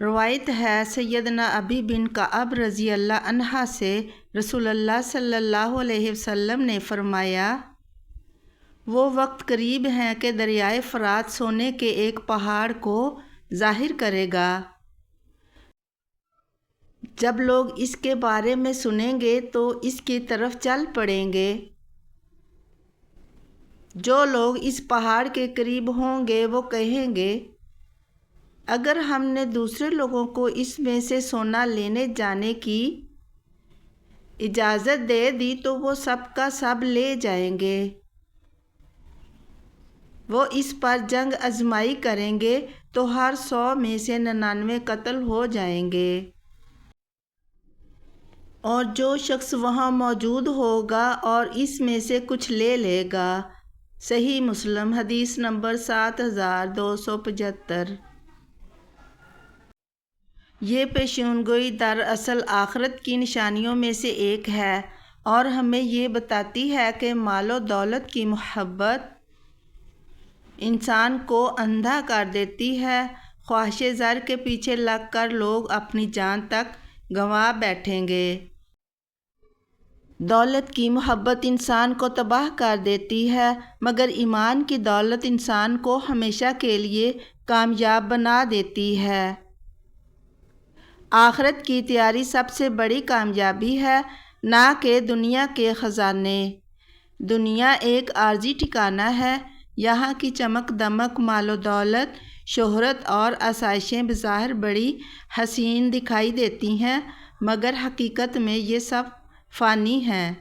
روایت ہے سیدنا ابی بن کعب رضی اللہ عنہ سے، رسول اللہ صلی اللہ علیہ وسلم نے فرمایا، وہ وقت قریب ہیں کہ دریائے فرات سونے کے ایک پہاڑ کو ظاہر کرے گا۔ جب لوگ اس کے بارے میں سنیں گے تو اس کی طرف چل پڑیں گے۔ جو لوگ اس پہاڑ کے قریب ہوں گے وہ کہیں گے، اگر ہم نے دوسرے لوگوں کو اس میں سے سونا لینے جانے کی اجازت دے دی تو وہ سب کا سب لے جائیں گے۔ وہ اس پر جنگ آزمائی کریں گے تو ہر 100 میں سے 99 قتل ہو جائیں گے، اور جو شخص وہاں موجود ہوگا اور اس میں سے کچھ لے لے گا۔ صحیح مسلم حدیث نمبر 7275۔ یہ پیشین گوئی دراصل آخرت کی نشانیوں میں سے ایک ہے اور ہمیں یہ بتاتی ہے کہ مال و دولت کی محبت انسان کو اندھا کر دیتی ہے۔ خواہش زر کے پیچھے لگ کر لوگ اپنی جان تک گنوا بیٹھیں گے۔ دولت کی محبت انسان کو تباہ کر دیتی ہے، مگر ایمان کی دولت انسان کو ہمیشہ کے لیے کامیاب بنا دیتی ہے۔ آخرت کی تیاری سب سے بڑی کامیابی ہے، نہ کہ دنیا کے خزانے۔ دنیا ایک عارضی ٹھکانہ ہے۔ یہاں کی چمک دمک، مال و دولت، شہرت اور آسائشیں بظاہر بڑی حسین دکھائی دیتی ہیں، مگر حقیقت میں یہ سب فانی ہیں۔